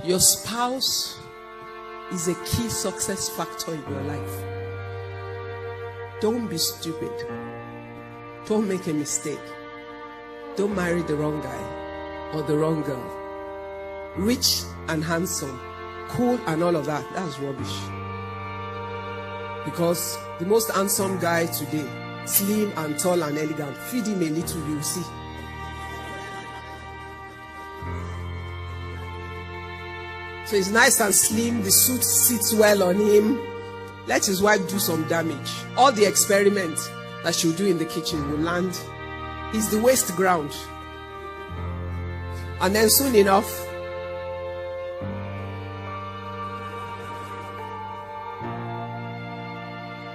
Your spouse is a key success factor in your life. Don't be stupid. Don't make a mistake. Don't marry the wrong guy or the wrong girl. Rich and handsome, cool and all of that, that's rubbish. Because the most handsome guy today, slim and tall and elegant, feed him a little, you'll see. So he's nice and slim, the suit sits well on him. Let his wife do some damage. All the experiments that she'll do in the kitchen will land. He's the waste ground. And then soon enough,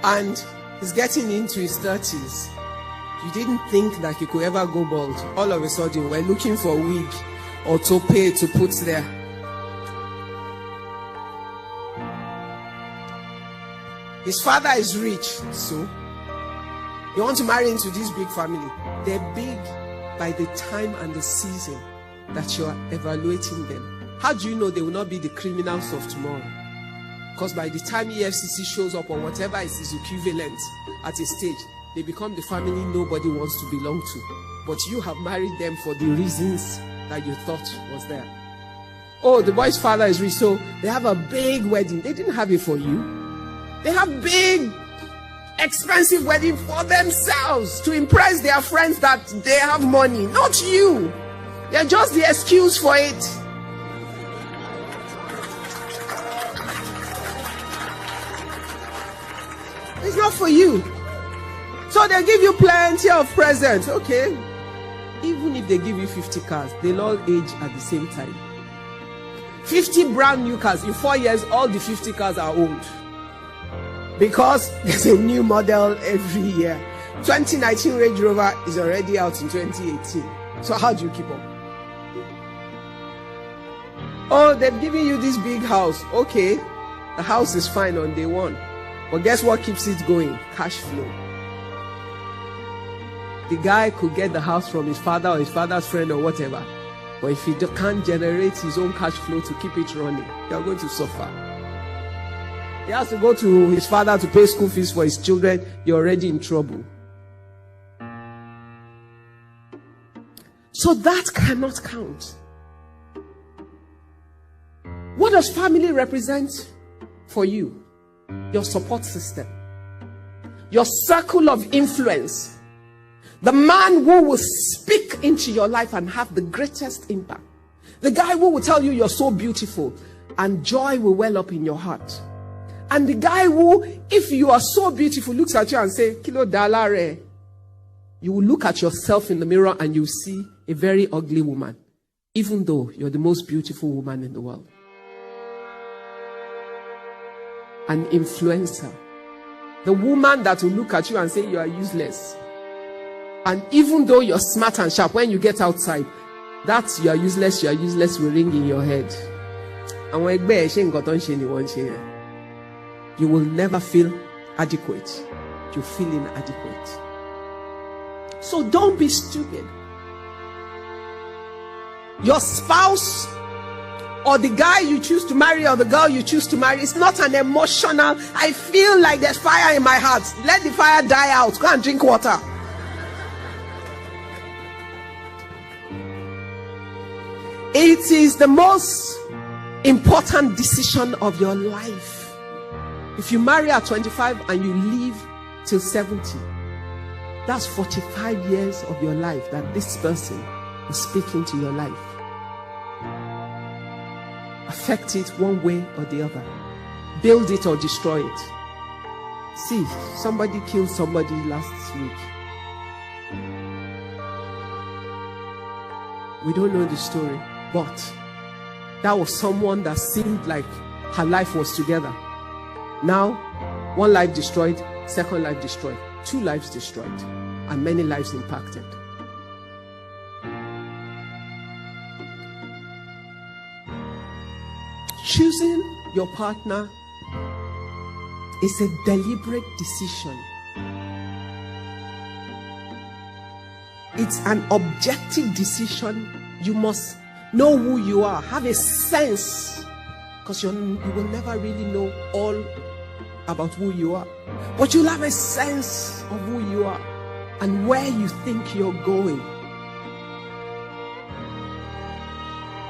and he's getting into his 30s. You didn't think that he could ever go bald. All of a sudden, we're looking for a wig or toupee to put there. His father is rich, so you want to marry into this big family. They're big by the time and the season that you are evaluating them. How do you know they will not be the criminals of tomorrow? Because by the time EFCC shows up or whatever is his equivalent at a stage, they become the family nobody wants to belong to. But you have married them for the reasons that you thought was there. Oh, the boy's father is rich, so they have a big wedding. They didn't have it for you. They have big, expensive wedding for themselves to impress their friends that they have money, not you. They're just the excuse for it. It's not for you. So they give you plenty of presents. Okay. Even if they give you 50 cars, they'll all age at the same time. 50 brand new cars. In 4 years, all the 50 cars are old. Because there's a new model every year. 2019 Range Rover is already out in 2018. So how do you keep up? Oh, they've given you this big house. Okay, the house is fine on day one. But guess what keeps it going? Cash flow. The guy could get the house from his father or his father's friend or whatever. But if he can't generate his own cash flow to keep it running, you're going to suffer. He has to go to his father to pay school fees for his children. You're already in trouble. So that cannot count. What does family represent for you? Your support system. Your circle of influence. The man who will speak into your life and have the greatest impact. The guy who will tell you you're so beautiful and joy will well up in your heart. And the guy who, if you are so beautiful, looks at you and say, Kilo dalare. You will look at yourself in the mirror and you see a very ugly woman, even though you're the most beautiful woman in the world. An influencer. The woman that will look at you and say you are useless. And even though you're smart and sharp, when you get outside, that you are useless will ring in your head. And when you will never feel adequate. You feel inadequate. So don't be stupid. Your spouse or the guy you choose to marry or the girl you choose to marry is not an emotional, I feel like there's fire in my heart. Let the fire die out. Go and drink water. It is the most important decision of your life. If you marry at 25 and you live till 70, that's 45 years of your life that this person will speak into your life. Affect it one way or the other. Build it or destroy it. See, somebody killed somebody last week. We don't know the story, but that was someone that seemed like her life was together. Now, one life destroyed, second life destroyed, 2 lives destroyed, and many lives impacted. Choosing your partner is a deliberate decision. It's an objective decision. You must Know who you are. Have a sense. Because you will never really know all about who you are. But you'll have a sense of who you are and where you think you're going.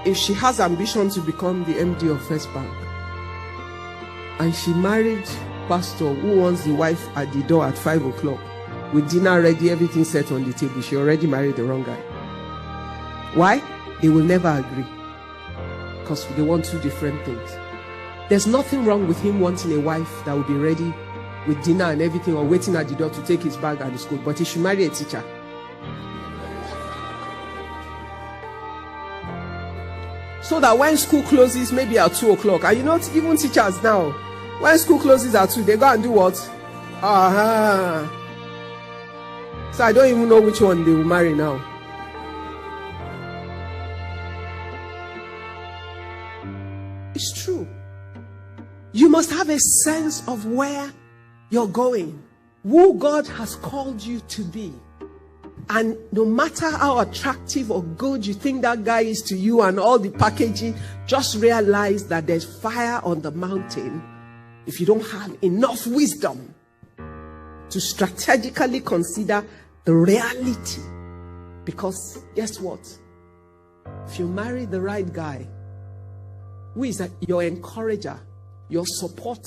If she has ambition to become the MD of First Bank, and she married pastor who wants the wife at the door at 5 o'clock with dinner ready, everything set on the table, she already married the wrong guy. Why? They will never agree, because they want two different things. There's nothing wrong with him wanting a wife that will be ready with dinner and everything, or waiting at the door to take his bag at the school, but he should marry a teacher. So that when school closes, maybe at 2 o'clock, and you know, even teachers now, when school closes at 2, they go and do what? So I don't even know which one they will marry now. It's true. You must have a sense of where you're going, who God has called you to be. And no matter how attractive or good you think that guy is to you and all the packaging, just realize that there's fire on the mountain if you don't have enough wisdom to strategically consider the reality. Because guess what? If you marry the right guy, who is your encourager, your support,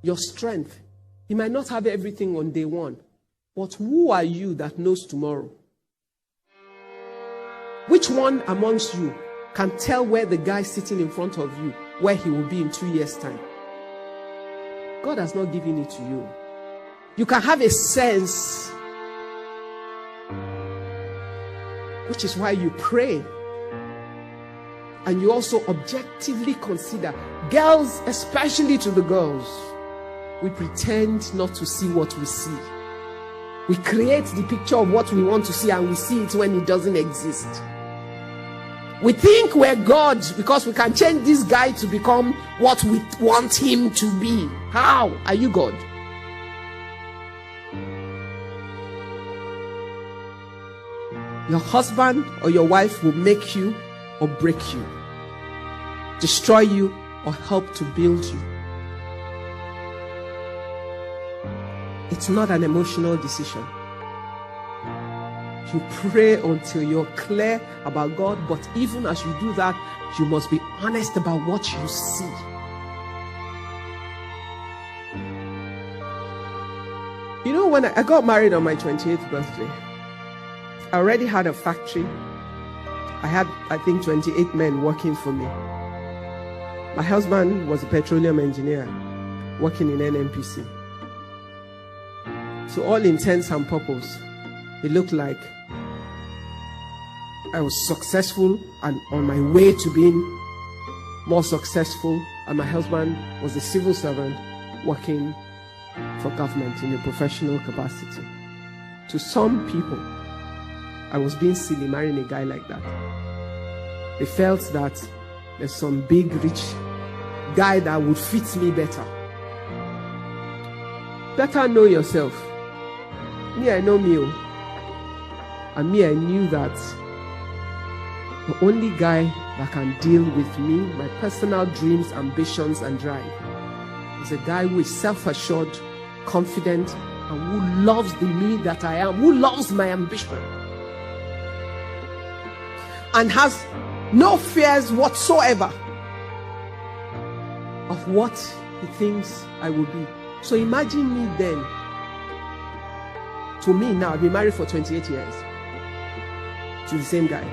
your strength, he might not have everything on day one. But who are you that knows tomorrow? Which one amongst you can tell where the guy sitting in front of you, where he will be in 2 years' time? God has not given it to you. You can have a sense, which is why you pray. And you also objectively consider. Girls, especially to the girls, we pretend not to see what we see. We create the picture of what we want to see, and we see it when it doesn't exist. We think we're God because we can change this guy to become what we want him to be. How are you God? Your husband or your wife will make you or break you, destroy you or help to build you. It's not an emotional decision. You pray until you're clear about God, but even as you do that, you must be honest about what you see. You know, when I got married on my 28th birthday, I already had a factory. I had, I think, 28 men working for me. My husband was a petroleum engineer working in NNPC. To all intents and purposes, it looked like I was successful and on my way to being more successful, and my husband was a civil servant working for government in a professional capacity. To some people, I was being silly marrying a guy like that. They felt that there's some big rich guy that would fit me better. Better know yourself. Me, I know me. And me, I knew that the only guy that can deal with me, my personal dreams, ambitions, and drive, is a guy who is self-assured, confident, and who loves the me that I am, who loves my ambition, and has no fears whatsoever of what he thinks I will be. So imagine me then. To me now, I've been married for 28 years to the same guy.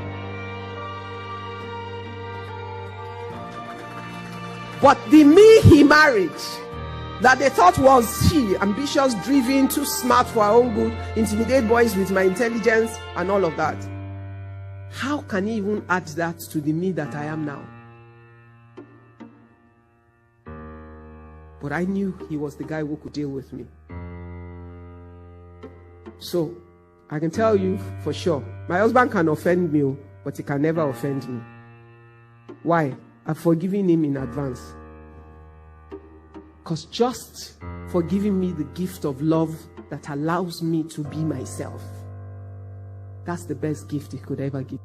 But the me he married, that they thought was she, ambitious, driven, too smart for her own good, intimidate boys with my intelligence and all of that. How can he even add that to the me that I am now? But I knew he was the guy who could deal with me. So, I can tell you for sure, my husband can offend me, but he can never offend me. Why? I've forgiven him in advance. Because just for giving me the gift of love that allows me to be myself, that's the best gift he could ever give.